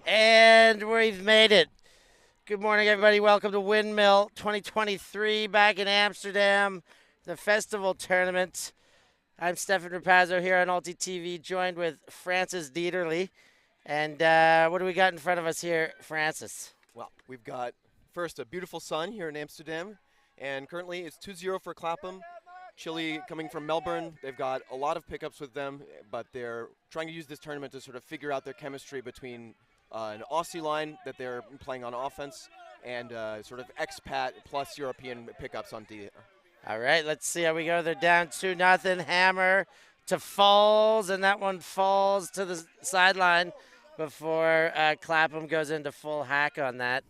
And we've made it. Good morning, everybody. Welcome to Windmill 2023 back in Amsterdam, the festival tournament. I'm Stef Pazzo here on ULTI.TV, joined with Francis Dieterle. And what do we got in front of us here, Francis? Well, we've got first a beautiful sun here in Amsterdam, and currently it's 2-0 for Clapham. Chile coming from Melbourne. They've got a lot of pickups with them, but they're trying to use this tournament to sort of figure out their chemistry between an Aussie line that they're playing on offense and sort of expat plus European pickups on D. All right, let's see how we go. They're down 2-0. Hammer to Falls, and that one falls to the sideline before Clapham goes into full hack on that.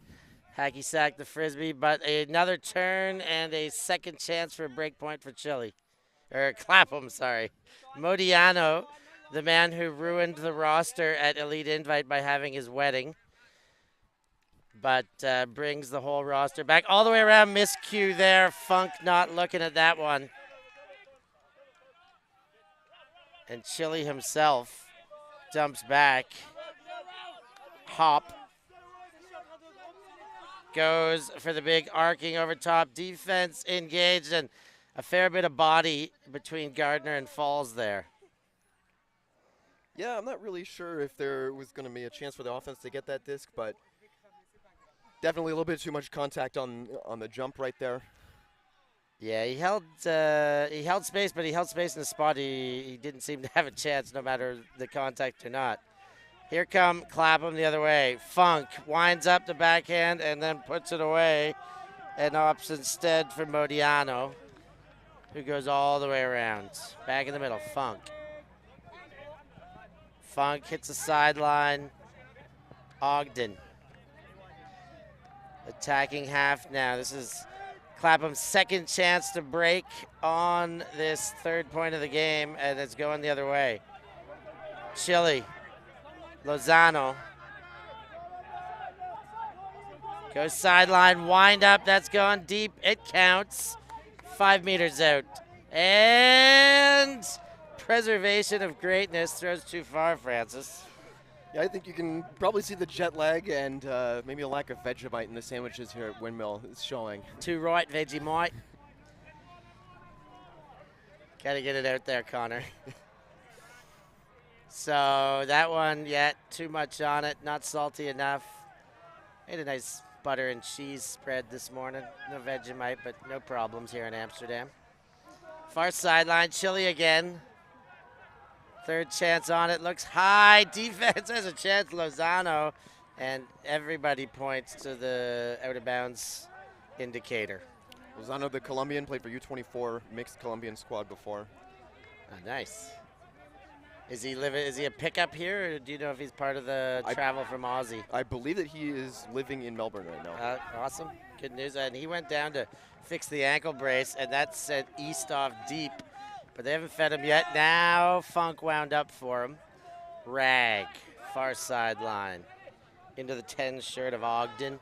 Hacky sack the Frisbee, but another turn and a second chance for a break point for Chile. Or Clapham, sorry. Modiano, the man who ruined the roster at Elite Invite by having his wedding, but brings the whole roster back all the way around. Miscue there. Funk not looking at that one. And Chile himself dumps back. Hop goes for the big arcing over top. Defense engaged, and a fair bit of body between Gardner and Falls there. Yeah, I'm not really sure if there was going to be a chance for the offense to get that disc, but definitely a little bit too much contact on the jump right there. Yeah, he held space, but he held space in the spot. He didn't seem to have a chance, no matter the contact or not. Here come Clapham the other way. Funk winds up the backhand and then puts it away and opts instead for Modiano, who goes all the way around. Back in the middle, Funk. Funk hits the sideline. Ogden attacking half now. This is Clapham's second chance to break on this third point of the game, and it's going the other way. Chile. Lozano goes sideline, wind up, that's gone deep, it counts. 5 meters out. And preservation of greatness throws too far, Francis. Yeah, I think you can probably see the jet lag and maybe a lack of Vegemite in the sandwiches here at Windmill is showing. Too right, Vegemite. Gotta get it out there, Connor. So that one, yeah, too much on it, not salty enough. Made a nice butter and cheese spread this morning. No Vegemite, but no problems here in Amsterdam. Far sideline, Chile again. Third chance on it, looks high. Defense has a chance, Lozano. And everybody points to the out of bounds indicator. Lozano, the Colombian, played for U24 mixed Colombian squad before. Oh, nice. Is he a pickup here, or do you know if he's part of the travel from Aussie? I believe that he is living in Melbourne right now. Awesome. Good news. And he went down to fix the ankle brace, and that sent East off deep. But they haven't fed him yet. Now Funk wound up for him. Rag, far sideline. Into the 10 shirt of Ogden.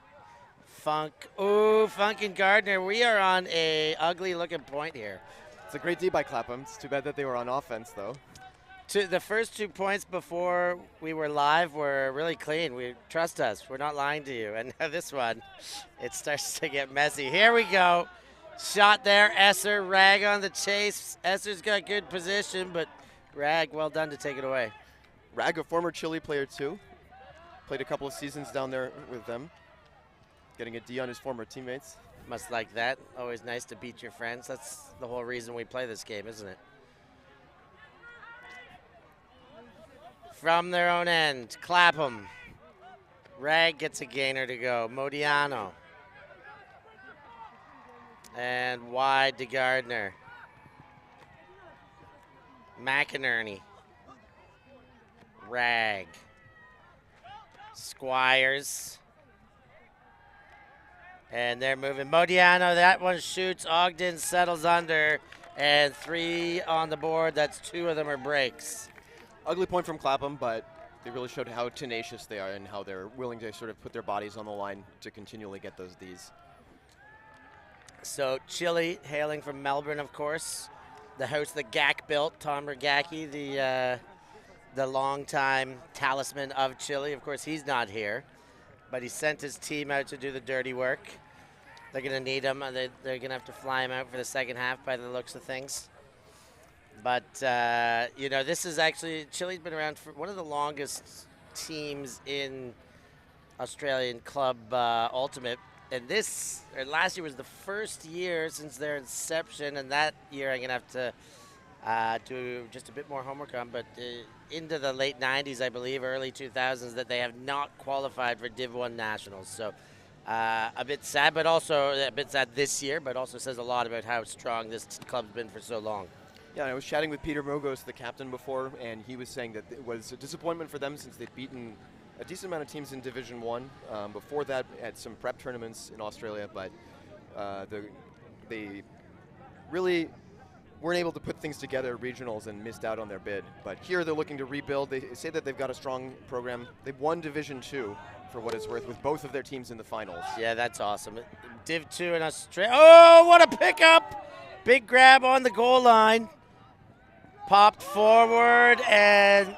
Funk. Ooh, Funk and Gardner. We are on a ugly looking point here. It's a great D by Clapham. It's too bad that they were on offense, though. The first 2 points before we were live were really clean. Trust us. We're not lying to you. And now this one, it starts to get messy. Here we go. Shot there. Esser, Rag on the chase. Esser's got good position, but Rag, well done to take it away. Rag, a former Chile player, too. Played a couple of seasons down there with them. Getting a D on his former teammates. Must like that. Always nice to beat your friends. That's the whole reason we play this game, isn't it? From their own end, Clapham. Rag gets a gainer to go. Modiano. And wide to Gardner. McInerney. Rag. Squires. And they're moving. Modiano, that one shoots. Ogden settles under. And 3 on the board. That's 2 of them are breaks. Ugly point from Clapham, but they really showed how tenacious they are and how they're willing to sort of put their bodies on the line to continually get those Ds. So Chile, hailing from Melbourne, of course. The house that Gak built, Tom Regacki, the the longtime talisman of Chile. Of course, he's not here, but he sent his team out to do the dirty work. They're going to need him. They're going to have to fly him out for the second half by the looks of things. But, you know, this is actually, Chile's been around for one of the longest teams in Australian club ultimate. And last year was the first year since their inception, and that year I'm going to have to do just a bit more homework on, but into the late 90s, I believe, early 2000s, that they have not qualified for Div 1 Nationals. So a bit sad, but also a bit sad this year, but also says a lot about how strong this club's been for so long. Yeah, I was chatting with Peter Mogos, the captain, before, and he was saying that it was a disappointment for them since they'd beaten a decent amount of teams in Division 1. Before that, at some prep tournaments in Australia, but they really weren't able to put things together at regionals and missed out on their bid. But here they're looking to rebuild. They say that they've got a strong program. They've won Division 2, for what it's worth, with both of their teams in the finals. Yeah, that's awesome. Div 2 in Australia. Oh, what a pickup! Big grab on the goal line. Popped forward, and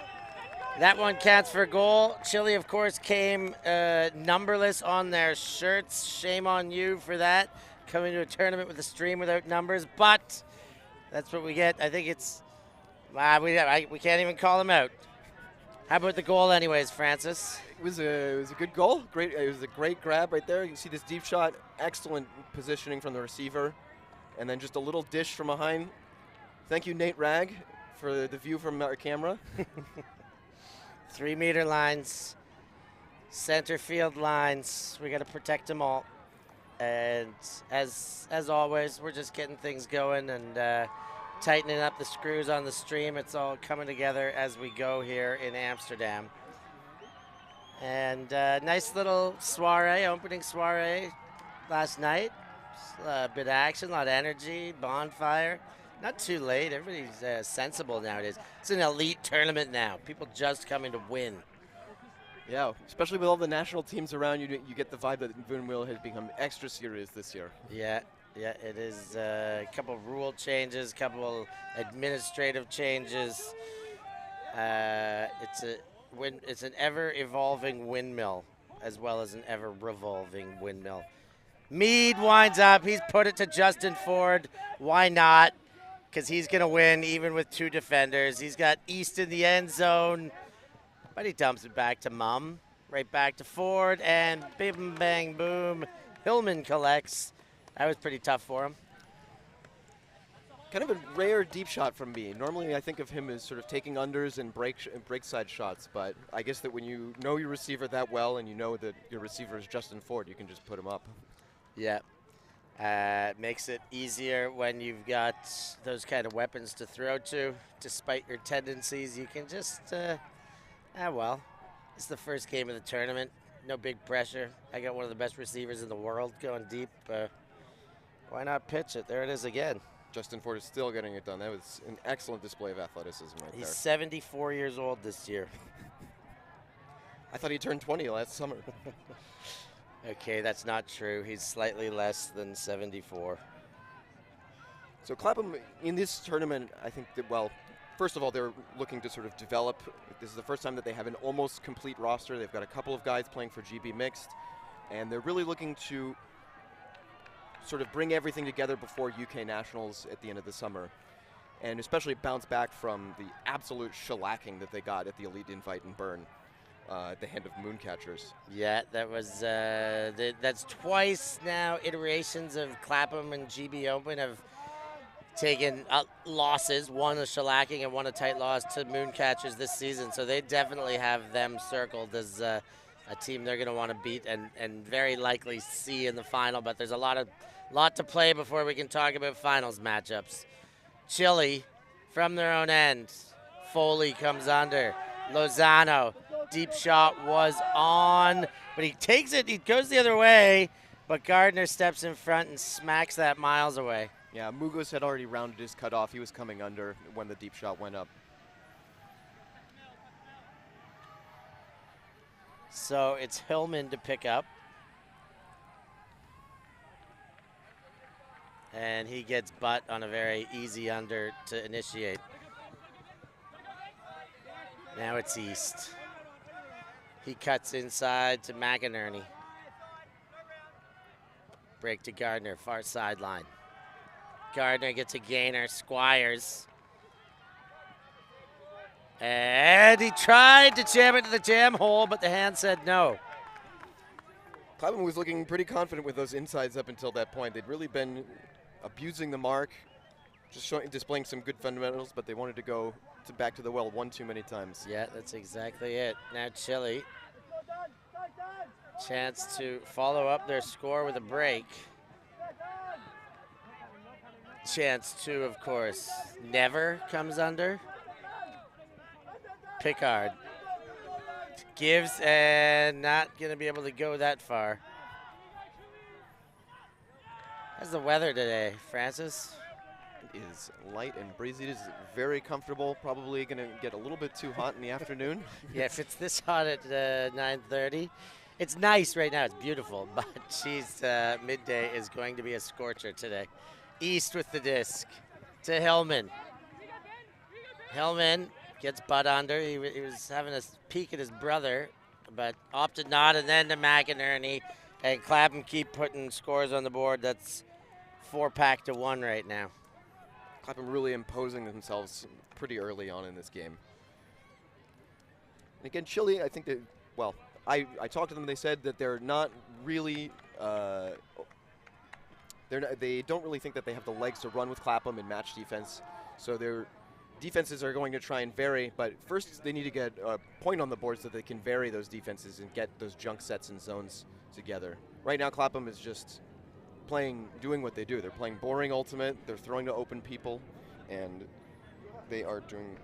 that one counts for a goal. Chile, of course, came numberless on their shirts. Shame on you for that. Coming to a tournament with a stream without numbers, but that's what we get. I think it's, we can't even call him out. How about the goal anyways, Francis? It was a good goal. Great. It was a great grab right there. You can see this deep shot. Excellent positioning from the receiver. And then just a little dish from behind. Thank you, Nate Ragg, for the view from our camera. 3 meter lines, center field lines. We got to protect them all. And as always, we're just getting things going and tightening up the screws on the stream. It's all coming together as we go here in Amsterdam. And nice little soiree, opening soiree last night. A bit of action, a lot of energy, bonfire. Not too late. Everybody's sensible nowadays. It's an elite tournament now. People just coming to win. Yeah, especially with all the national teams around, you get the vibe that Windmill has become extra serious this year. Yeah, it is a couple of rule changes, a couple administrative changes. It's an ever-evolving windmill as well as an ever-revolving windmill. Mead winds up. He's put it to Justin Ford. Why not? Because he's going to win even with 2 defenders. He's got East in the end zone, but he dumps it back to Mum. Right back to Ford, and bim, bang, boom. Hillman collects. That was pretty tough for him. Kind of a rare deep shot from me. Normally I think of him as sort of taking unders and break side shots, but I guess that when you know your receiver that well and you know that your receiver is Justin Ford, you can just put him up. Yeah. Makes it easier when you've got those kind of weapons to throw to. Despite your tendencies, you can just, well, it's the first game of the tournament. No big pressure. I got one of the best receivers in the world going deep. Why not pitch it? There it is again. Justin Ford is still getting it done. That was an excellent display of athleticism right there. He's 74 years old this year. I thought he turned 20 last summer. Okay, that's not true. He's slightly less than 74. So Clapham, in this tournament, I think that, well, first of all, they're looking to sort of develop. This is the first time that they have an almost complete roster. They've got a couple of guys playing for GB Mixed, and they're really looking to sort of bring everything together before UK Nationals at the end of the summer, and especially bounce back from the absolute shellacking that they got at the Elite Invite in Bern. At the hand of Mooncatchers. Yeah, that was that's twice now iterations of Clapham and GB Open have taken losses, one a shellacking and one a tight loss to Mooncatchers this season. So they definitely have them circled as a team they're going to want to beat and very likely see in the final. But there's a lot to play before we can talk about finals matchups. Chile from their own end. Foley comes under. Lozano. Deep shot was on, but he takes it, he goes the other way, but Gardner steps in front and smacks that miles away. Yeah, Mugos had already rounded his cutoff. He was coming under when the deep shot went up. So it's Hillman to pick up. And he gets butt on a very easy under to initiate. Now it's East. He cuts inside to McInerney. Break to Gardner, far sideline. Gardner gets a gainer, Squires. And he tried to jam it to the jam hole, but the hand said no. Clapham was looking pretty confident with those insides up until that point. They'd really been abusing the mark, just displaying some good fundamentals, but they wanted to go back to the well one too many times. Yeah, that's exactly it. Now Chile. Chance to follow up their score with a break. Chance to, of course, never comes under. Pickard gives and not going to be able to go that far. How's the weather today, Francis? It is light and breezy. It is very comfortable. Probably going to get a little bit too hot in the afternoon. Yeah, if it's this hot at 9:30, it's nice right now. It's beautiful, but geez, midday is going to be a scorcher today. East with the disc to Hillman. Hillman gets butt under. He was having a peek at his brother, but opted not, and then to McInerney. And Clapham keep putting scores on the board. That's 4-pack to 1 right now. Clapham really imposing themselves pretty early on in this game. And again, Chile, I think that, well, I talked to them, they said that they're not really, they don't really think that they have the legs to run with Clapham in match defense. So their defenses are going to try and vary, but first they need to get a point on the board so they can vary those defenses and get those junk sets and zones together. Right now, Clapham is just doing what they do. They're playing boring ultimate, they're throwing to open people, and they are doing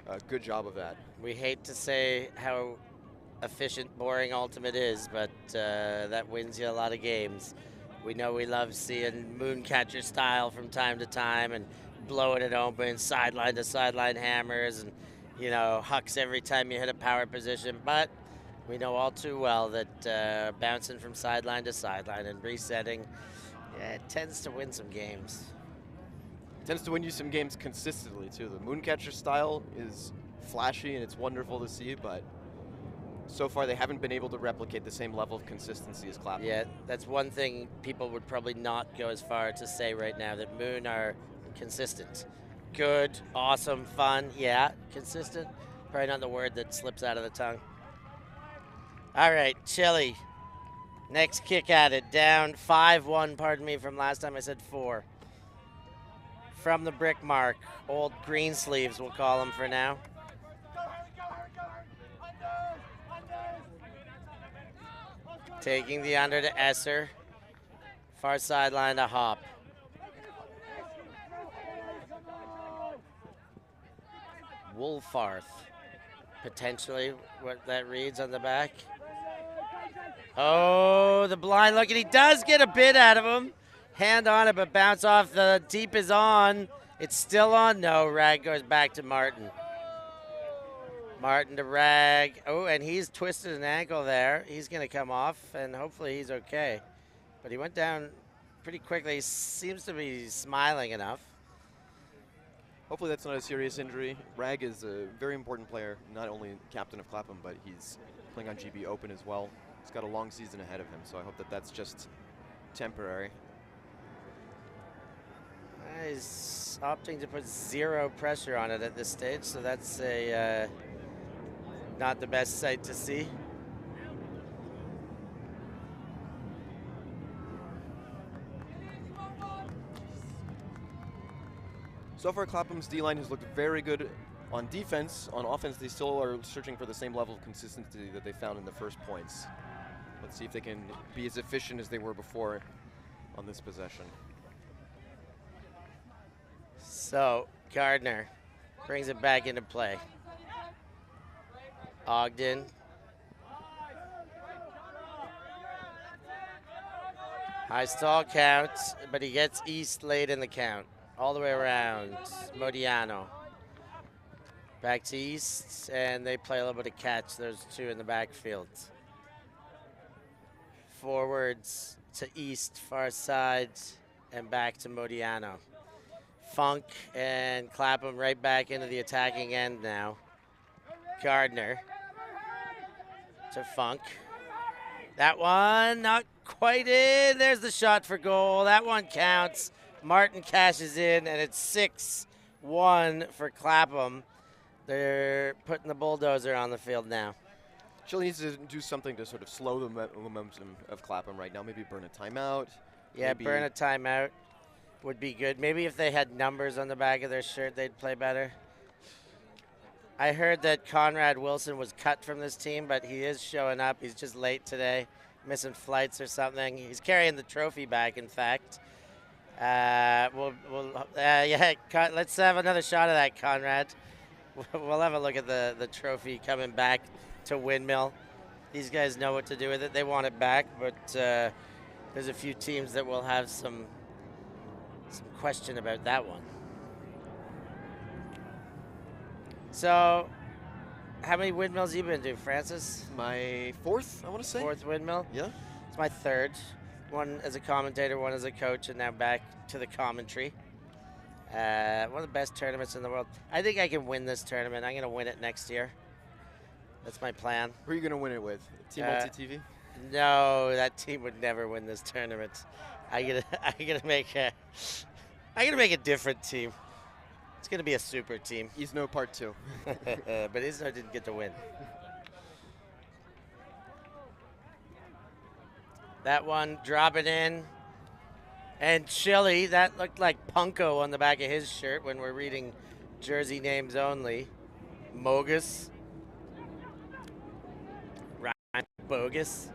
a good job of that. We hate to say how efficient boring ultimate is, but that wins you a lot of games. We know we love seeing Mooncatcher style from time to time and blowing it open, sideline to sideline hammers, and hucks every time you hit a power position, but we know all too well that bouncing from sideline to sideline and resetting, it tends to win some games. Tends to win you some games consistently, too. The Mooncatcher style is flashy and it's wonderful to see, but so far they haven't been able to replicate the same level of consistency as Clapham. Yeah, that's one thing people would probably not go as far to say right now, that Moon are consistent. Good, awesome, fun, yeah, consistent. Probably not the word that slips out of the tongue. All right, Chile. Next kick at it, down 5-1, pardon me, from last time I said 4. From the brick mark, old green sleeves we'll call them for now. Taking the under to Esser. Far sideline to Hop. Wolfarth, potentially what that reads on the back. Oh, the blind look, and he does get a bit out of him. Hand on it, but bounce off. The deep is on. It's still on. No, Rag goes back to Martin. Martin to Rag. Oh, and he's twisted an ankle there. He's going to come off, and hopefully he's okay. But he went down pretty quickly. He seems to be smiling enough. Hopefully that's not a serious injury. Rag is a very important player, not only captain of Clapham, but he's playing on GB Open as well. He's got a long season ahead of him, so I hope that that's just temporary. He's opting to put 0 pressure on it at this stage, so that's a not the best sight to see. So far, Clapham's D-line has looked very good on defense. On offense, they still are searching for the same level of consistency that they found in the first points. Let's see if they can be as efficient as they were before on this possession. So, Gardner brings it back into play. Ogden. High stall count, but he gets East late in the count. All the way around. Modiano. Back to East, and they play a little bit of catch. There's 2 in the backfield. Forwards to East, far side, and back to Modiano. Funk and Clapham right back into the attacking end now. Gardner to Funk. That one not quite in. There's the shot for goal. That one counts. Martin cashes in, and it's 6-1 for Clapham. They're putting the bulldozer on the field now. Chile needs to do something to sort of slow the momentum of Clapham right now. Maybe burn a timeout. Yeah, maybe burn a timeout would be good. Maybe if they had numbers on the back of their shirt, they'd play better. I heard that Conrad Wilson was cut from this team, but he is showing up. He's just late today, missing flights or something. He's carrying the trophy back, in fact. Yeah, let's have another shot of that, Conrad. We'll have a look at the trophy coming back to Windmill. These guys know what to do with it. They want it back, but there's a few teams that will have some question about that one. So, how many windmills have you been to, Francis? My fourth, I want to say. Fourth windmill? Yeah. It's my third. One as a commentator, one as a coach, and now back to the commentary. One of the best tournaments in the world. I think I can win this tournament. I'm going to win it next year. That's my plan. Who are you going to win it with? Team ULTI.TV? No, that team would never win this tournament. I'm gonna make a different team. It's going to be a super team. Isno Part 2. But Isno didn't get to win. That one dropping in. And Chile, that looked like Punko on the back of his shirt when we're reading jersey names only. Mogus. Ryan Bogus.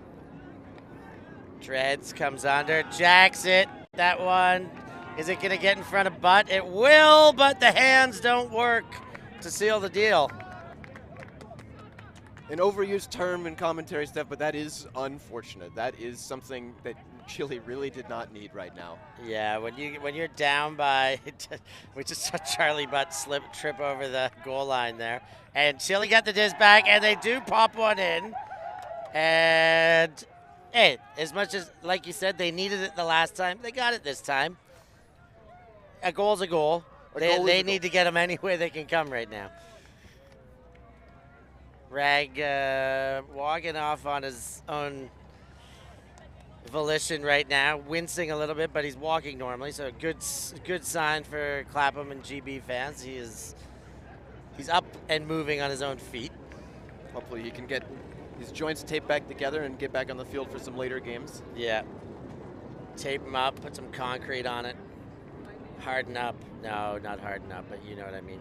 Dreads comes under, jacks it. That one. Is it going to get in front of Butt? It will, but the hands don't work to seal the deal. An overused term in commentary stuff, but that is unfortunate. That is something that Chile really did not need right now. Yeah, when you're down by, we just saw Charlie Butt trip over the goal line there, and Chile got the disc back, and they do pop one in. And hey, as much as, like you said, they needed it the last time, they got it this time. A goal's a goal. They need to get them anywhere they can come right now. Rag walking off on his own volition right now, wincing a little bit, but he's walking normally, so good sign for Clapham and GB fans. He's up and moving on his own feet. Hopefully he can get his joints taped back together and get back on the field for some later games. Yeah. Tape him up, put some concrete on it. Harden up. No, not harden up, but you know what I mean.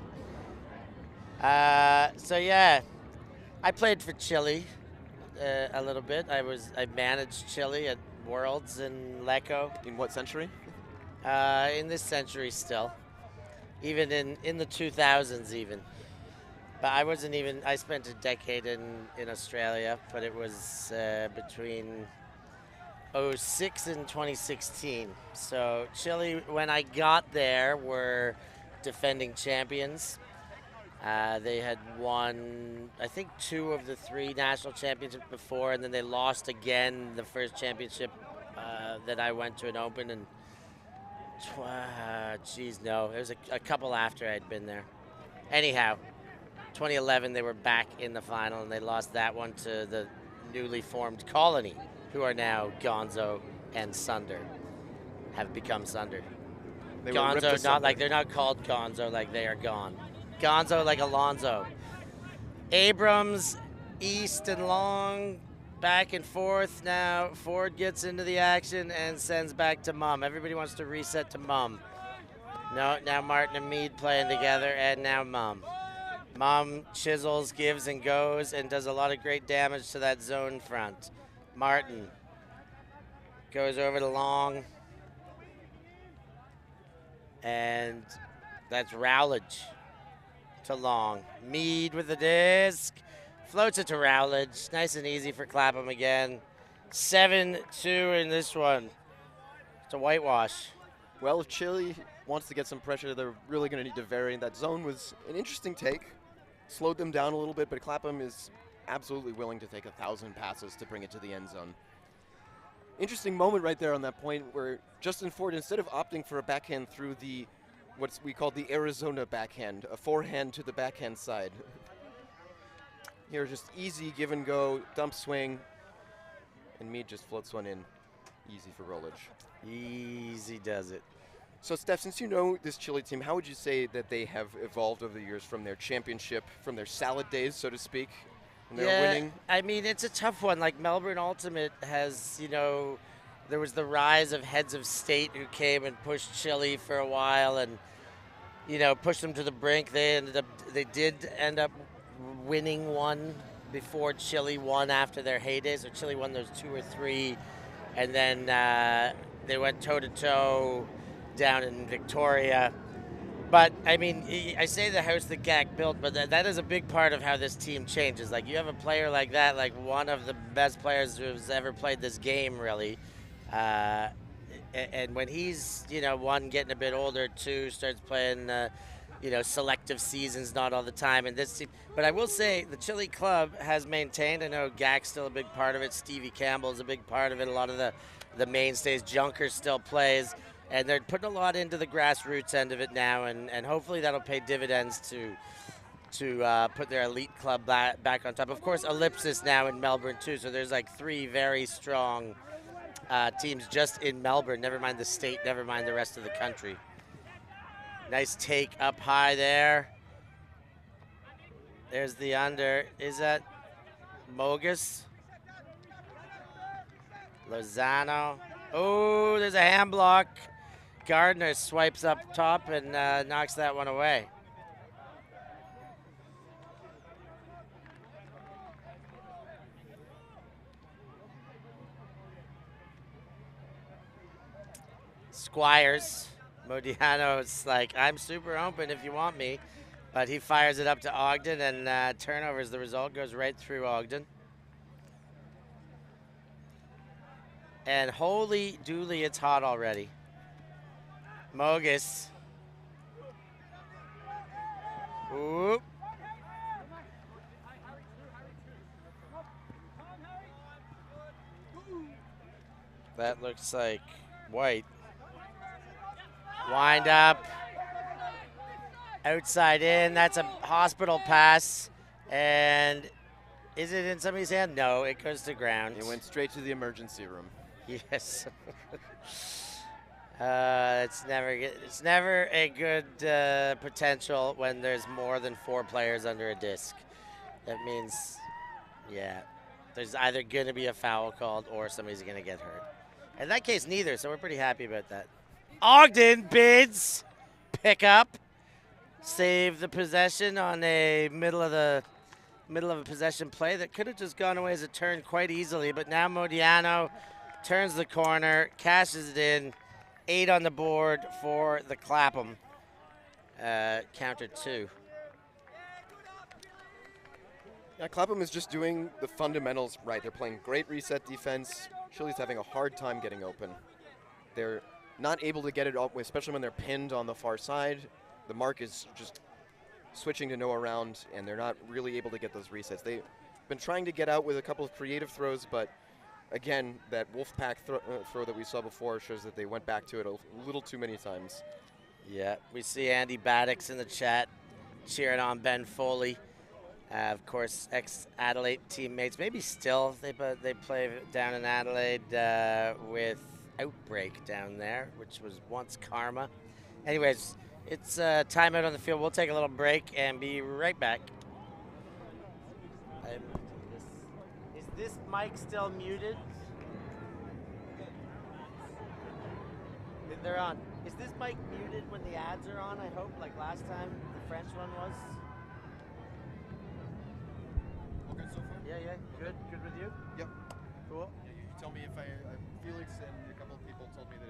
So yeah, I played for Chile a little bit. I managed Chile at Worlds in Lecco. In what century? In this century still. Even in the 2000s even. But I wasn't even, I spent a decade in Australia, but it was between 2006 and 2016. So Chile, when I got there, were defending champions. They had won, I think, 2 of the 3 national championships before, and then they lost again the first championship that I went to an open. And no, it was a couple after I'd been there. Anyhow, 2011 they were back in the final, and they lost that one to the newly formed Colony, who are now Gonzo and Sunder, have become Sunder. Gonzo, not like they're not called Gonzo, like they are gone. Gonzo like Alonzo. Abrams, East and Long, back and forth. Now Ford gets into the action and sends back to Mum. Everybody wants to reset to Mum. No, now Martin and Mead playing together, and now Mum. Mum chisels, gives and goes, and does a lot of great damage to that zone front. Martin goes over to Long, and that's Rowledge to Long. Mead with the disc, floats it to Rowledge. Nice and easy for Clapham again. 7-2 in this one. It's a whitewash. Well, if Chile wants to get some pressure, they're really going to need to vary. That zone was an interesting take. Slowed them down a little bit, but Clapham is absolutely willing to take 1,000 passes to bring it to the end zone. Interesting moment right there on that point where Justin Ford, instead of opting for a backhand through the, what we call the Arizona backhand, a forehand to the backhand side. Here, just easy give and go, dump swing, and Mead just floats one in. Easy for rollage. Easy does it. So, Steph, since you know this Chile team, how would you say that they have evolved over the years from their championship, from their salad days, so to speak, and their winning? I mean, it's a tough one. Like Melbourne Ultimate has, there was the rise of heads of state who came and pushed Chile for a while and, pushed them to the brink. They did end up winning one before Chile won after their heyday. So Chile won those 2 or 3, and then they went toe-to-toe down in Victoria. But, I mean, I say the house that Gak built, but that is a big part of how this team changes. Like, you have a player like that, like one of the best players who's ever played this game, really. And when he's, one, getting a bit older, 2, starts playing, selective seasons, not all the time. And this team, but I will say the Chile club has maintained. I know Gak's still a big part of it. Stevie Campbell's a big part of it. A lot of the mainstays. Junker still plays. And they're putting a lot into the grassroots end of it now, and hopefully that'll pay dividends to put their elite club back on top. Of course, Ellipsis now in Melbourne too, so there's like 3 very strong teams just in Melbourne, never mind the state, never mind the rest of the country. Nice take up high there. There's the under. Is that Mogus? Lozano. Oh, there's a hand block. Gardner swipes up top and knocks that one away. Squires. Modiano's like, I'm super open if you want me. But he fires it up to Ogden, and turnovers. The result goes right through Ogden. And holy dooly, it's hot already. Mogus. Oop. That looks like white. Wind up. Outside in. That's a hospital pass. And is it in somebody's hand? No, it goes to ground. It went straight to the emergency room. Yes. It's never a good potential when there's more than 4 players under a disc. That means, there's either going to be a foul called or somebody's going to get hurt. In that case, neither, so we're pretty happy about that. Ogden bids, pick up, save the possession on a middle of a possession play that could have just gone away as a turn quite easily, but now Modiano turns the corner, cashes it in. 8 on the board for the Clapham. Counter 2. Yeah, Clapham is just doing the fundamentals right. They're playing great reset defense. Chile's having a hard time getting open. They're not able to get it up, especially when they're pinned on the far side. The mark is just switching to no around, and they're not really able to get those resets. They've been trying to get out with a couple of creative throws, but again, that Wolfpack throw that we saw before shows that they went back to it a little too many times. Yeah, we see Andy Baddocks in the chat cheering on Ben Foley. Of course, ex-Adelaide teammates, maybe still. They play down in Adelaide with Outbreak down there, which was once Karma. Anyways, it's timeout on the field. We'll take a little break and be right back. Is this mic still muted? They're on. Is this mic muted when the ads are on, I hope, like last time the French one was? All good so far? Yeah. Good with you? Yep. Cool. Yeah, you tell me if Felix and a couple of people told me that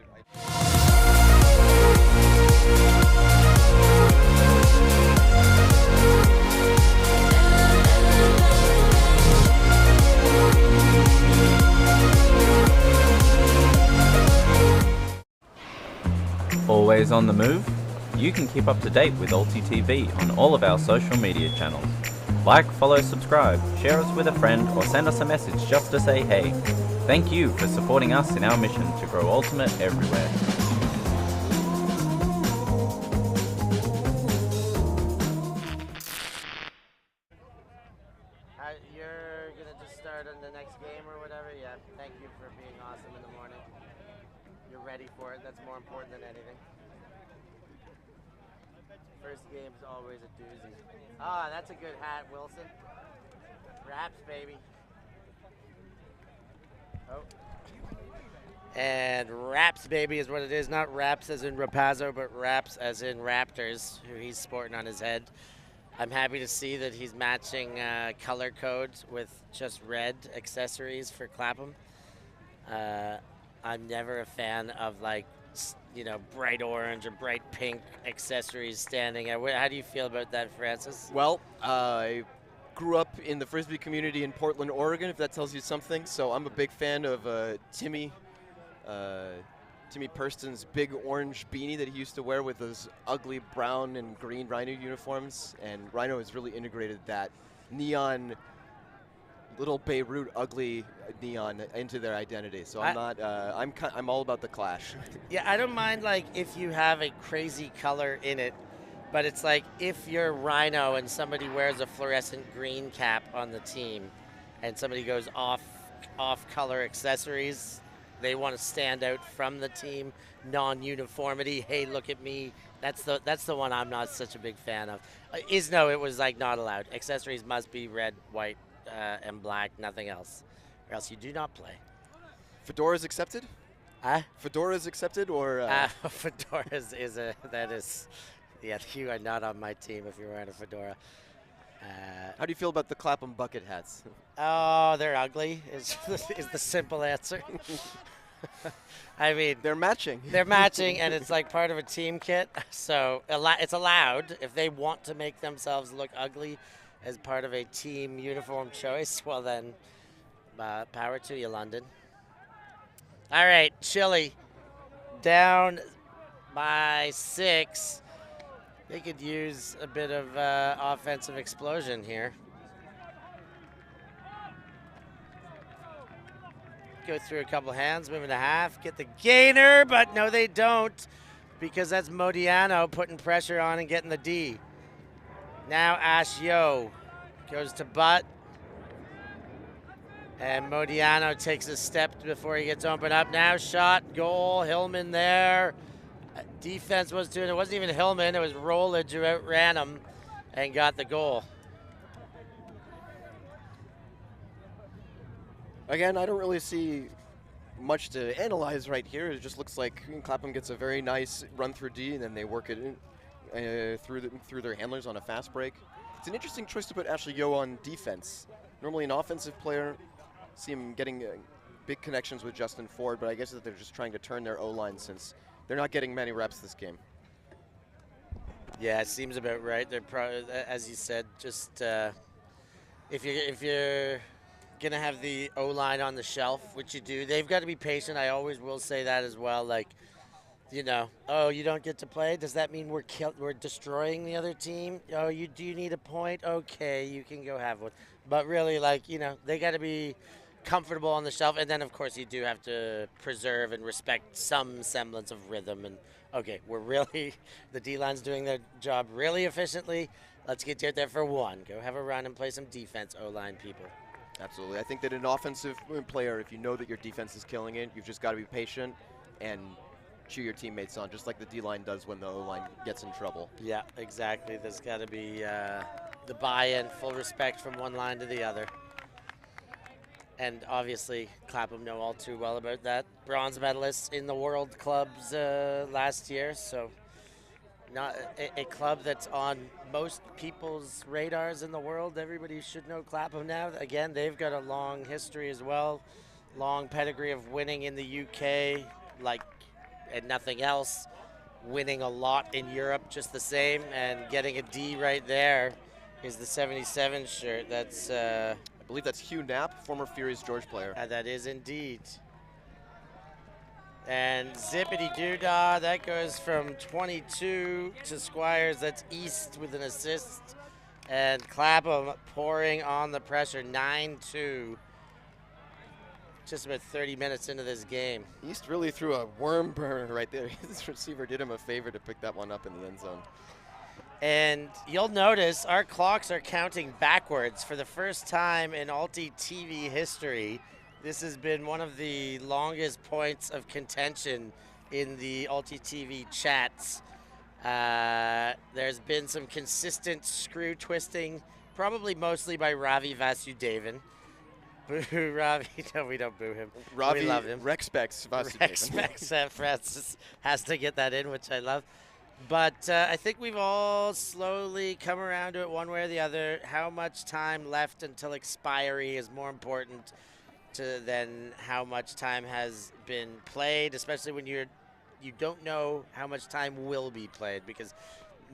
Always on the move? You can keep up to date with ULTI.TV on all of our social media channels. Like, follow, subscribe, share us with a friend, or send us a message just to say hey. Thank you for supporting us in our mission to grow Ultimate everywhere. Thank you for being awesome in the morning. You're ready for it. That's more important than anything. First game's always a doozy. Ah, that's a good hat, Wilson. Raps, baby. Oh. And Raps, baby, is what it is. Not Raps as in Rapazzo, but Raps as in Raptors, who he's sporting on his head. I'm happy to see that he's matching color codes with just red accessories for Clapham. I'm never a fan of, like, you know, bright orange or bright pink accessories standing out. How do you feel about that, Francis? Well, I grew up in the Frisbee community in Portland, Oregon, if that tells you something. So I'm a big fan of Timmy Purston's big orange beanie that he used to wear with those ugly brown and green Rhino uniforms. And Rhino has really integrated that neon, little Beirut ugly neon into their identity. So I'm all about the clash. Yeah, I don't mind, like, if you have a crazy color in it, but it's like if you're Rhino and somebody wears a fluorescent green cap on the team and somebody goes off color accessories, they want to stand out from the team, non-uniformity. Hey, look at me. That's the one I'm not such a big fan of. It was like not allowed. Accessories must be red, white, and black, nothing else, or else you do not play. Fedoras accepted? Fedoras accepted, or? Fedoras is yeah, you are not on my team if you're wearing a fedora. How do you feel about the Clapham bucket hats? Oh, they're ugly, is the simple answer. I mean, they're matching. They're matching, and it's like part of a team kit. So it's allowed if they want to make themselves look ugly as part of a team uniform choice. Well, then, power to you, London. All right, Chile down by 6. They could use a bit of offensive explosion here. Go through a couple hands, move into half, get the gainer, but no, they don't, because that's Modiano putting pressure on and getting the D. Now Ashio goes to butt, and Modiano takes a step before he gets opened up. Now shot, goal, Hillman there. Defense was doing it. Wasn't even Hillman, it was Rollage who outran him and got the goal. Again, I don't really see much to analyze right here. It just looks like Clapham gets a very nice run through D, and then they work it in, through their handlers on a fast break. It's an interesting choice to put Ashley Yo on defense. Normally an offensive player, see him getting big connections with Justin Ford, but I guess that they're just trying to turn their O-line since they're not getting many reps this game. Yeah, it seems about right. They're probably, as you said, just if you're gonna have the O-line on the shelf, which you do, they've got to be patient. I always will say that as well. Like, you know, oh, you don't get to play. Does that mean we're destroying the other team? Oh, do you need a point? Okay, you can go have one. But really, like, you know, they got to be comfortable on the shelf, and then of course you do have to preserve and respect some semblance of rhythm. And okay, the D-line's doing their job really efficiently. Let's get you out there for one. Go have a run and play some defense, O-line people. Absolutely. I think that an offensive player, if you know that your defense is killing it, you've just got to be patient and cheer your teammates on, just like the D-line does when the O-line gets in trouble. Yeah, exactly. There's got to be the buy-in, full respect from one line to the other. And obviously, Clapham know all too well about that. Bronze medalists in the World Clubs last year, so not a club that's on most people's radars in the world. Everybody should know Clapham now. Again, they've got a long history as well, long pedigree of winning in the UK, and nothing else. Winning a lot in Europe just the same, and getting a D right there is the 77 shirt. That's I believe that's Hugh Knapp, former Furious George player. That is indeed. And zippity doo-dah, that goes from 22 to Squires. That's East with an assist. And Clapham pouring on the pressure, 9-2. Just about 30 minutes into this game. East really threw a worm burner right there. His receiver did him a favor to pick that one up in the end zone. And you'll notice our clocks are counting backwards for the first time in ULTI.TV history. This has been one of the longest points of contention in the ULTI.TV chats. There's been some consistent screw twisting, probably mostly by Ravi Vasudevan. Boo Ravi. No, we don't boo him. Ravi we love him. Rexpex Rexpex Francis has to get that in, which I love. But I think we've all slowly come around to it one way or the other. How much time left until expiry is more important than how much time has been played, especially when you don't know how much time will be played, because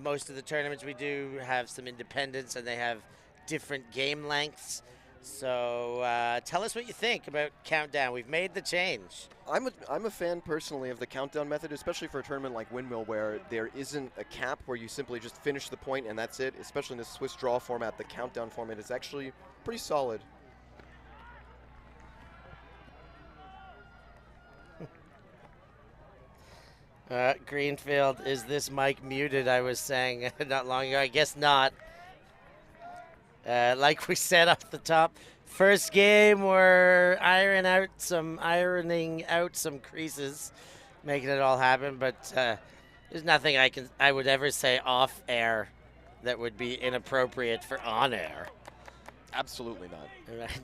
most of the tournaments we do have some independence and they have different game lengths. So tell us what you think about countdown. We've made the change. I'm a fan personally of the countdown method, especially for a tournament like Windmill where there isn't a cap where you simply just finish the point and that's it. Especially in the Swiss draw format, the countdown format is actually pretty solid. Greenfield, is this mic muted? I was saying not long ago. I guess not. Like we said off the top, first game we're ironing out some creases, making it all happen. But there's nothing I would ever say off air that would be inappropriate for on air. Absolutely not.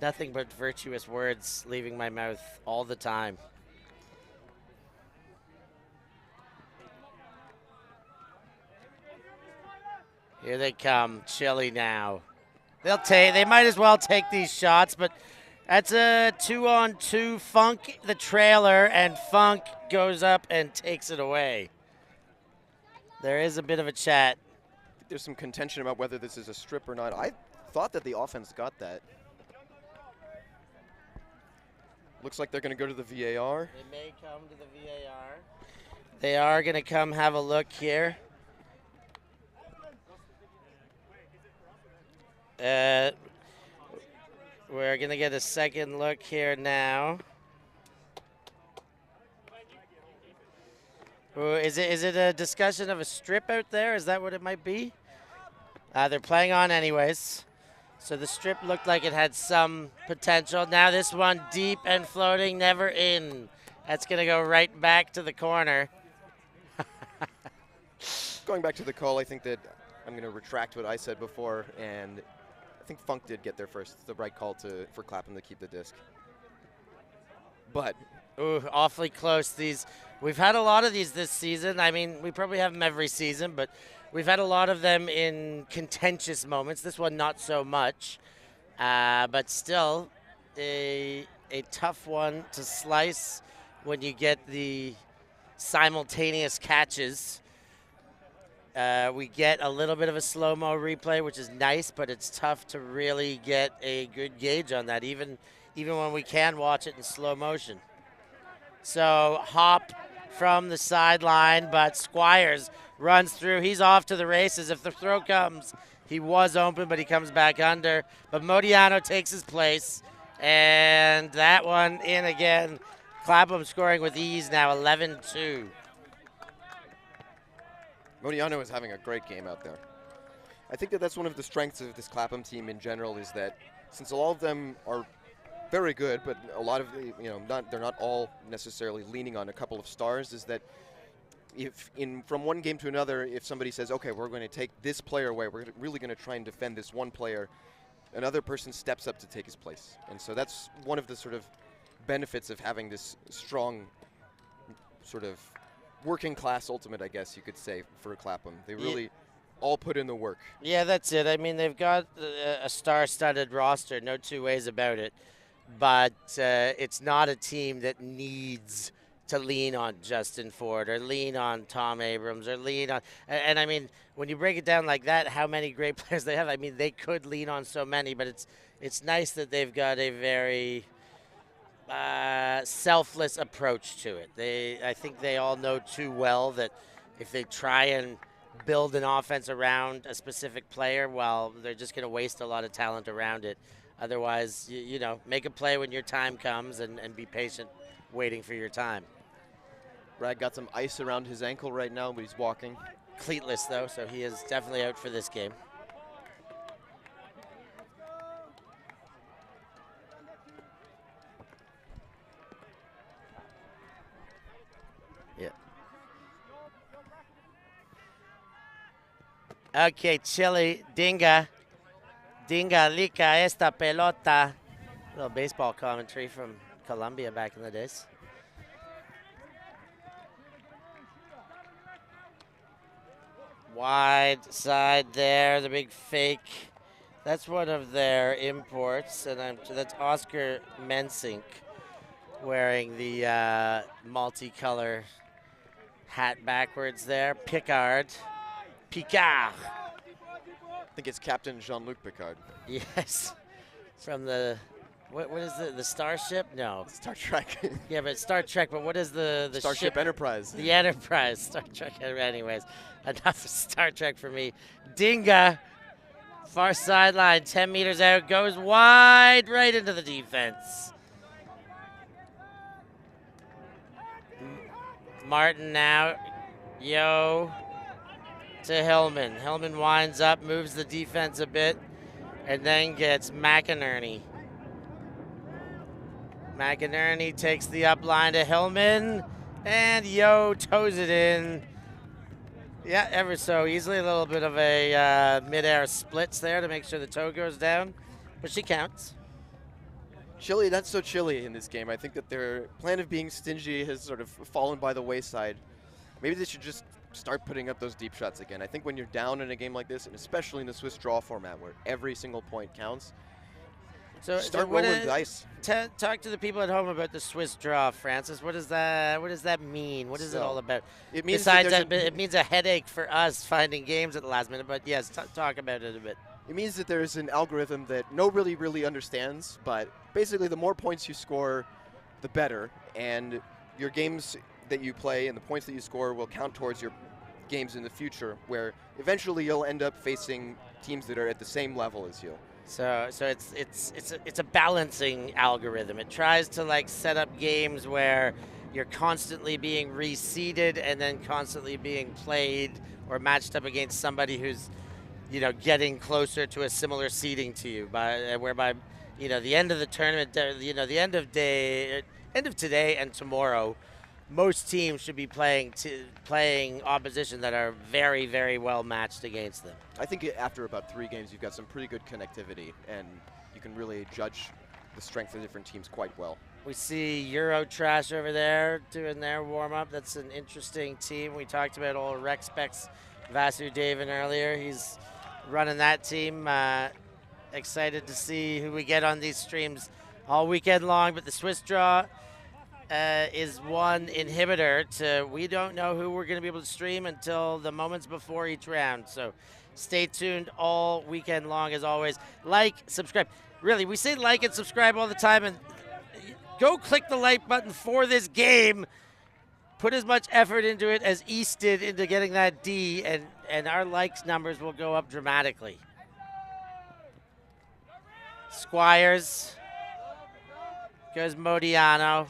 Nothing but virtuous words leaving my mouth all the time. Here they come, Chile now. They might as well take these shots, but that's a 2-on-2 Funk the trailer, and Funk goes up and takes it away. There is a bit of a chat. I think there's some contention about whether this is a strip or not. I thought that the offense got that. Looks like they're going to go to the VAR. They may come to the VAR. They are going to come have a look here. We're going to get a second look here now. Is it a discussion of a strip out there? Is that what it might be? They're playing on anyways. So the strip looked like it had some potential. Now this one deep and floating, never in. That's going to go right back to the corner. Going back to the call, I think that I'm going to retract what I said before, and I think Funk did get there first. It's the right call for Clapham to keep the disc. But awfully close. We've had a lot of these this season. I mean, we probably have them every season, but we've had a lot of them in contentious moments. This one not so much, but still a tough one to slice when you get the simultaneous catches. We get a little bit of a slow-mo replay, which is nice, but it's tough to really get a good gauge on that, even when we can watch it in slow motion. So hop from the sideline, but Squires runs through. He's off to the races. If the throw comes, he was open, but he comes back under. But Modiano takes his place, and that one in again. Clapham scoring with ease now, 11-2. Modiano is having a great game out there. I think that that's one of the strengths of this Clapham team in general, is that since all of them are very good, but a lot of they're not all necessarily leaning on a couple of stars, is that from one game to another, if somebody says, okay, we're going to take this player away, we're really going to try and defend this one player, another person steps up to take his place. And so that's one of the sort of benefits of having this strong sort of working class ultimate, I guess you could say, for Clapham. They really all put in the work. Yeah, that's it. I mean, they've got a star-studded roster, no two ways about it. But it's not a team that needs to lean on Justin Ford or lean on Tom Abrams or lean on. And I mean, when you break it down like that, how many great players they have, I mean, they could lean on so many, but it's nice that they've got a very selfless approach to it. I think they all know too well that if they try and build an offense around a specific player, well, they're just going to waste a lot of talent around it. Otherwise, you know, make a play when your time comes and be patient waiting for your time. Brad got some ice around his ankle right now, but he's walking. Cleatless, though, so he is definitely out for this game. Okay, Chile, Dinga. Dinga lica esta pelota. A little baseball commentary from Colombia back in the days. Wide side there, the big fake. That's one of their imports, and that's Oscar Mensink wearing the multicolor hat backwards there. Picard. I think it's Captain Jean-Luc Picard. Yes. From the, what is the Starship? No. Star Trek. Yeah, but Star Trek, but what is the Starship ship? Enterprise. The Enterprise. Star Trek. Anyways, enough of Star Trek for me. Dinga. Far sideline, 10 meters out, goes wide right into the defense. Martin now, yo, to Hillman. Hillman winds up, moves the defense a bit, and then gets McInerney. McInerney takes the up line to Hillman, and yo toes it in. Yeah, ever so easily. A little bit of a mid-air splits there to make sure the toe goes down, but she counts. Chile, that's so Chile in this game. I think that their plan of being stingy has sort of fallen by the wayside. Maybe they should just start putting up those deep shots again. I think when you're down in a game like this, and especially in the Swiss draw format where every single point counts, so start rolling the dice. Talk to the people at home about the Swiss draw, Francis. What does that mean? What is it all about? It means Besides that, it means a headache for us finding games at the last minute. But yes, talk about it a bit. It means that there's an algorithm that nobody really understands, but basically the more points you score, the better. And your games that you play and the points that you score will count towards your games in the future, where eventually you'll end up facing teams that are at the same level as you. So it's a balancing algorithm. It tries to like set up games where you're constantly being reseeded and then constantly being played or matched up against somebody who's, getting closer to a similar seeding to you. Whereby, the end of the tournament, the end of today and tomorrow, most teams should be playing opposition that are very, very well matched against them. I think after about 3 games, you've got some pretty good connectivity, and you can really judge the strength of different teams quite well. We see Euro Trash over there doing their warm-up. That's an interesting team. We talked about old Rex Specs Vasudevan earlier. He's running that team. Excited to see who we get on these streams all weekend long, but the Swiss draw is one inhibitor to we don't know who we're going to be able to stream until the moments before each round. So stay tuned all weekend long as always. Like, subscribe. Really, we say like and subscribe all the time, and go click the like button for this game. Put as much effort into it as East did into getting that D, and our likes numbers will go up dramatically. Squires goes Modiano.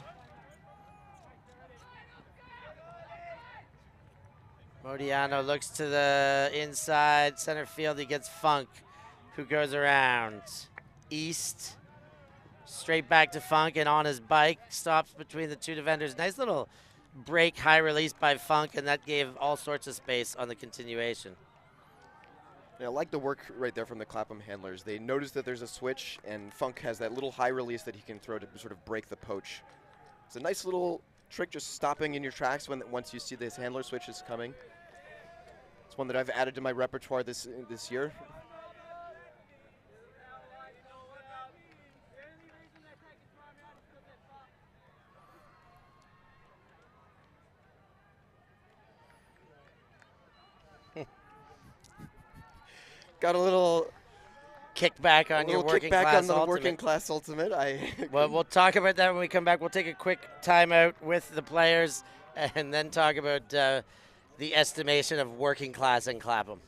Modiano looks to the inside center field. He gets Funk, who goes around. East, straight back to Funk, and on his bike, stops between the two defenders. Nice little break, high release by Funk, and that gave all sorts of space on the continuation. Yeah, I like the work right there from the Clapham handlers. They notice that there's a switch, and Funk has that little high release that he can throw to sort of break the poach. It's a nice little trick, just stopping in your tracks once you see this handler switch is coming. It's one that I've added to my repertoire this year. Got a little kickback on your working class kickback on the ultimate. working class ultimate. Well, we'll talk about that when we come back. We'll take a quick timeout with the players and then talk about the estimation of working class in Clapham.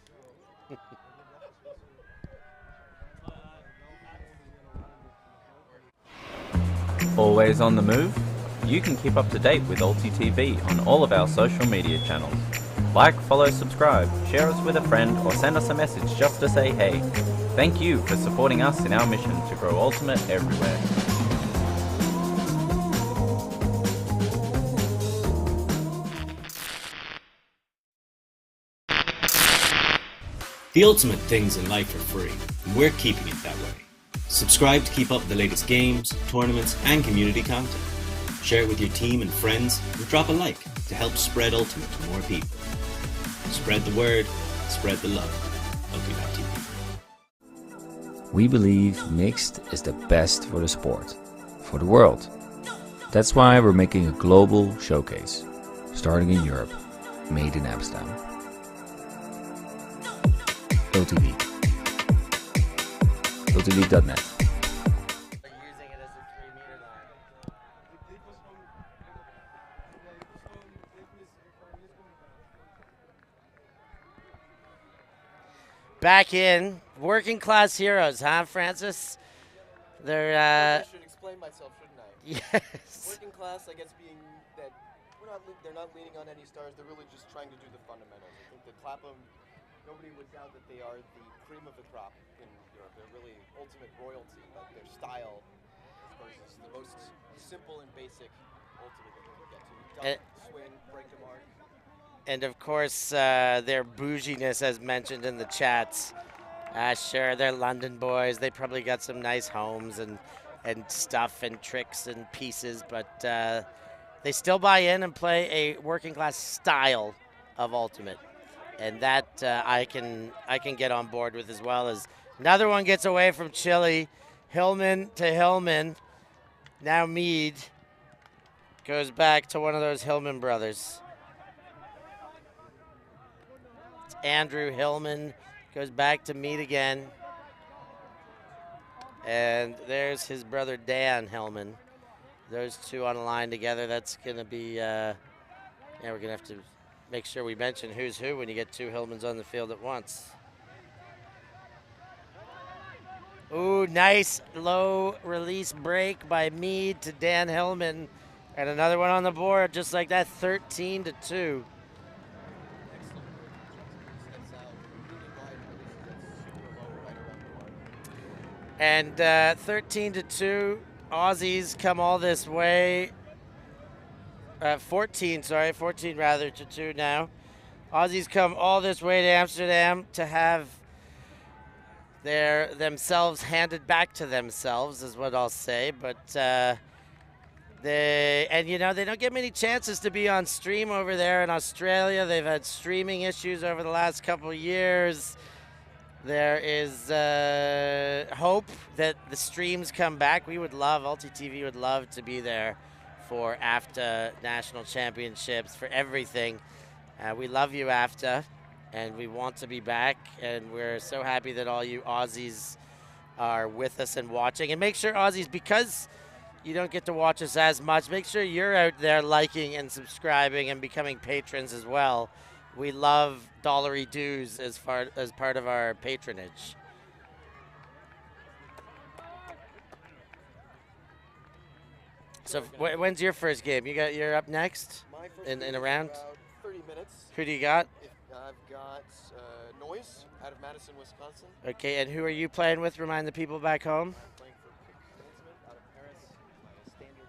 Always on the move? You can keep up to date with ULTI.TV on all of our social media channels. Like, follow, subscribe, share us with a friend, or send us a message just to say hey. Thank you for supporting us in our mission to grow Ultimate everywhere. The ultimate things in life are free, and we're keeping it that way. Subscribe to keep up with the latest games, tournaments, and community content. Share it with your team and friends, and drop a like to help spread Ultimate to more people. Spread the word, spread the love. ULTI.TV. We believe mixed is the best for the sport, for the world. That's why we're making a global showcase, starting in Europe, made in Amsterdam. ULTI.TV. ULTI.net. Back in working class heroes, huh, Francis? They're. I should explain myself, shouldn't I? Yes. Working class, I guess, being that they're not leaning on any stars. They're really just trying to do the fundamentals. I think that Clapham, nobody would doubt that they are the cream of the crop in Europe. They're really ultimate royalty. But their style, of course, is the most simple and basic ultimate that you can get to. Dunk, swing, break the mark. And of course, their bouginess, as mentioned in the chats. Sure, they're London boys. They probably got some nice homes and stuff and tricks and pieces, but they still buy in and play a working class style of Ultimate, and that I can get on board with, as well. As another one gets away from Chile, Hillman to Hillman. Now Mead goes back to one of those Hillman brothers. Andrew Hillman goes back to Mead again. And there's his brother Dan Hillman. Those two on a line together. That's going to be, yeah, we're going to have to make sure we mention who's who when you get two Hillmans on the field at once. Ooh, nice low release break by Mead to Dan Hillman. And another one on the board, just like that, 13-2. And 13-2, Aussies come all this way. 14 rather to 2 now. Aussies come all this way to Amsterdam to have themselves handed back to themselves, is what I'll say. But they don't get many chances to be on stream over there in Australia. They've had streaming issues over the last couple of years. There is hope that the streams come back. We would love, ULTI.TV would love to be there for AFTA National Championships, for everything. We love you, AFTA, and we want to be back. And we're so happy that all you Aussies are with us and watching. And make sure, Aussies, because you don't get to watch us as much, make sure you're out there liking and subscribing and becoming patrons as well. We love dollary dues as part of our patronage. So when's your first game? You're up next. My first in game a round. is about 30 minutes. Who do you got? I've got Noise out of Madison, Wisconsin. Okay, and who are you playing with? Remind the people back home. I'm playing for out of Paris, my standard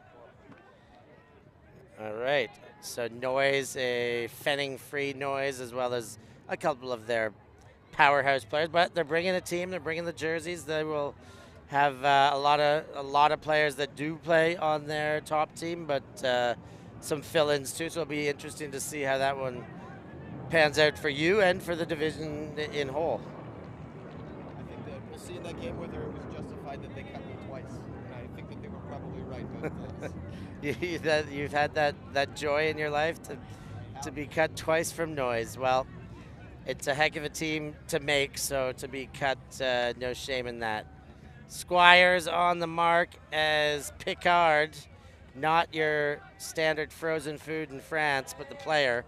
club. All right. So Noise, a Fenning-free Noise, as well as a couple of their powerhouse players. But they're bringing a team. They're bringing the jerseys. They will have a lot of players that do play on their top team, but some fill-ins too. So it'll be interesting to see how that one pans out for you and for the division in whole. I think that we'll see in that game whether it was justified that they cut me twice. And I think that they were probably right. But You've had that joy in your life to be cut twice from Noise. Well, it's a heck of a team to make, so to be cut, no shame in that. Squires on the mark as Picard, not your standard frozen food in France, but the player,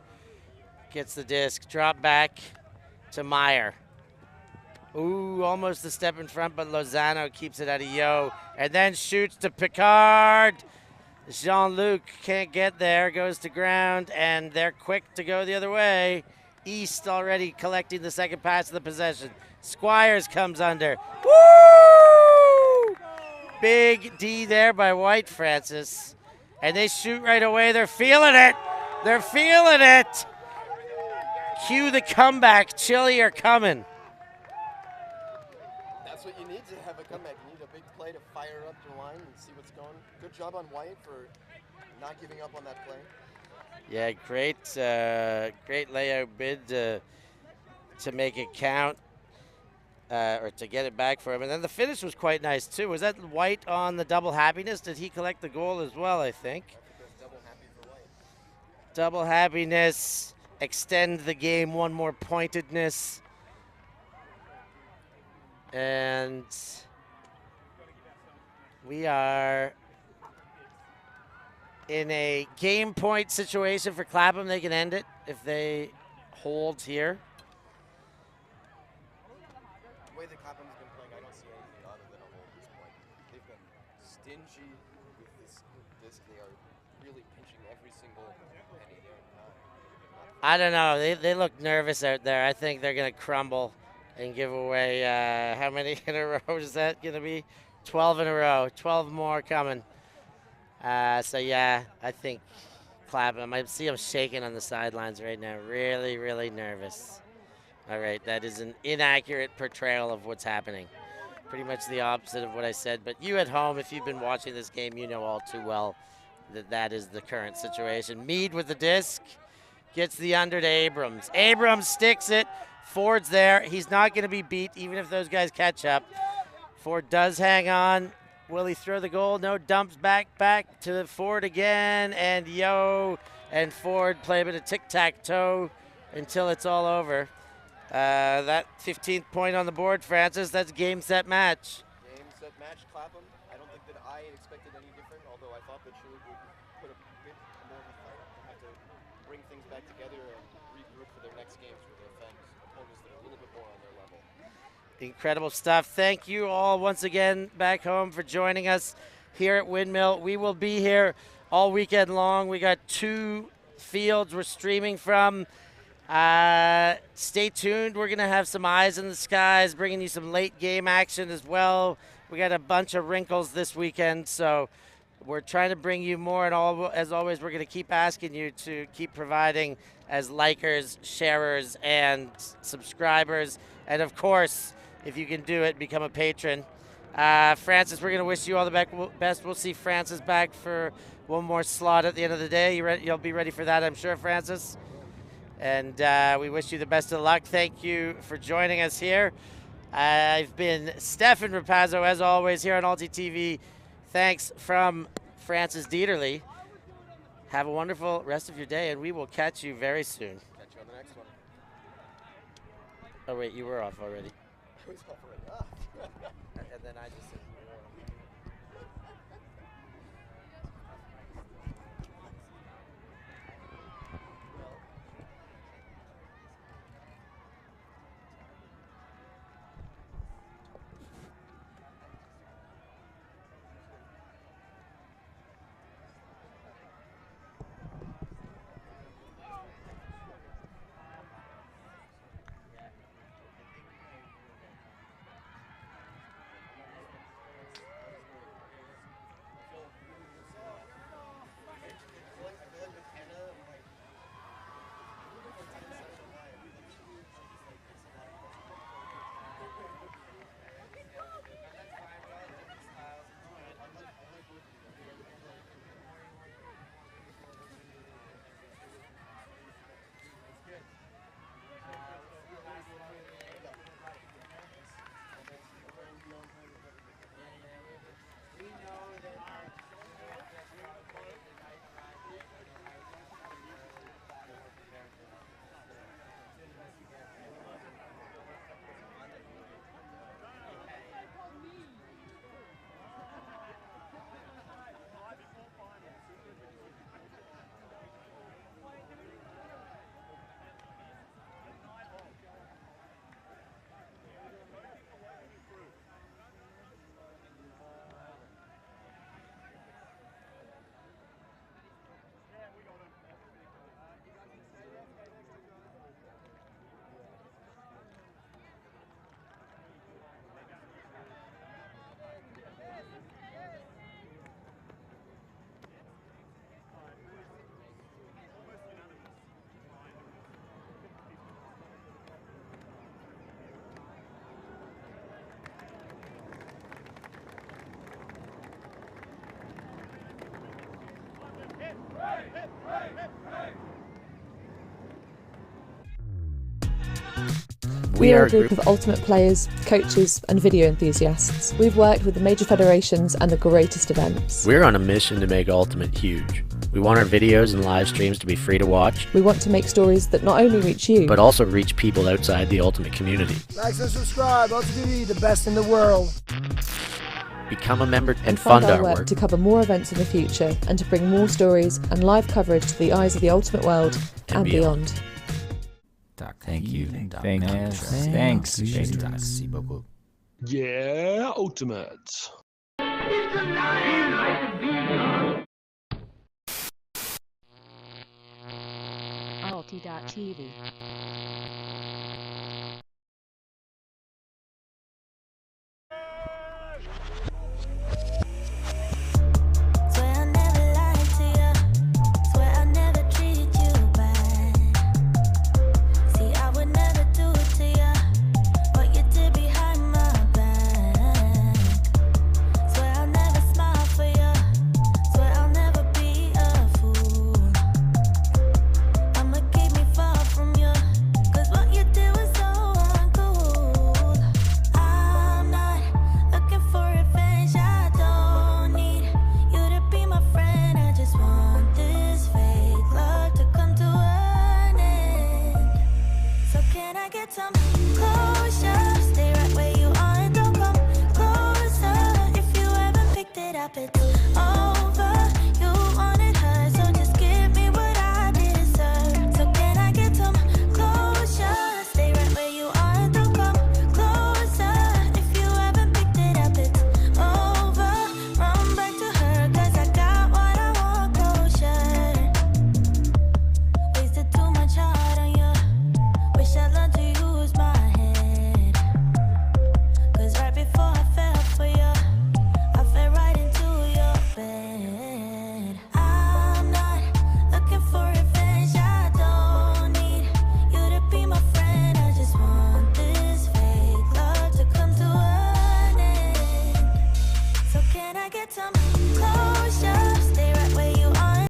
gets the disc. Drop back to Meyer. Ooh, almost a step in front, but Lozano keeps it at a yo, and then shoots to Picard. Jean-Luc can't get there, goes to ground, and they're quick to go the other way. East already collecting the second pass of the possession. Squires comes under. Woo! Big D there by White, Francis. And they shoot right away. They're feeling it. They're feeling it. Cue the comeback. Chile are coming. That's what you need to have a comeback. You need a big play to fire up your line and see what's going. Good job on White for not giving up on that play. Yeah, great layout bid to make it count, or to get it back for him. And then the finish was quite nice too. Was that White on the double happiness? Did he collect the goal as well, I think? I think that's double happy for White. Double happiness, extend the game, one more pointedness. And we are in a game point situation for Clapham. They can end it if they hold here. The way that Clapham's been playing, I don't see anything other than a hold at this point. They've been stingy with this disc. They are really pinching every single penny. I don't know. They look nervous out there. I think they're going to crumble and give away, how many in a row is that going to be? 12 in a row. 12 more coming. So, yeah, I think Clapham. I see them shaking on the sidelines right now. Really, really nervous. All right, that is an inaccurate portrayal of what's happening. Pretty much the opposite of what I said. But you at home, if you've been watching this game, you know all too well that that is the current situation. Mead with the disc. Gets the under to Abrams. Abrams sticks it. Ford's there. He's not going to be beat, even if those guys catch up. Ford does hang on. Will he throw the goal? No. Dumps back to Ford again. And and Ford play a bit of tic-tac-toe until it's all over. That 15th point on the board, Francis. That's game, set, match. Game, set, match, Clapham. I don't think that I expected any different, although I thought that Chile would put a bit more of a fight to have to bring things back together and regroup for their next games where they found opponents that are a little bit more on their level. Incredible stuff. Thank you all once again back home for joining us here at Windmill. We will be here all weekend long. We got 2 fields we're streaming from. Stay tuned. We're going to have some eyes in the skies, bringing you some late game action as well. We got a bunch of wrinkles this weekend, so we're trying to bring you more. And as always, we're going to keep asking you to keep providing as likers, sharers, and subscribers. And of course, if you can do it, become a patron. Francis, we're going to wish you all the best. We'll see Francis back for one more slot at the end of the day. You'll be ready for that, I'm sure, Francis. And we wish you the best of luck. Thank you for joining us here. I've been Stef Pazzo, as always, here on ULTI.TV. Thanks from Francis Dieterle. Have a wonderful rest of your day, and we will catch you very soon. Catch you on the next one. Oh, wait, you were off already. I was off already. And then I just said you were off. We are a group of ultimate players, coaches and video enthusiasts. We've worked with the major federations and the greatest events. We're on a mission to make Ultimate huge. We want our videos and live streams to be free to watch. We want to make stories that not only reach you, but also reach people outside the Ultimate community. Like and subscribe, ULTI.TV, the best in the world. Become a member and fund fund our our work work. to cover more events in the future and to bring more stories and live coverage to the eyes of the Ultimate world and beyond. Thank you. Thanks. Merci beaucoup. Yeah, Ultimate. ULTI.TV. Some clothes.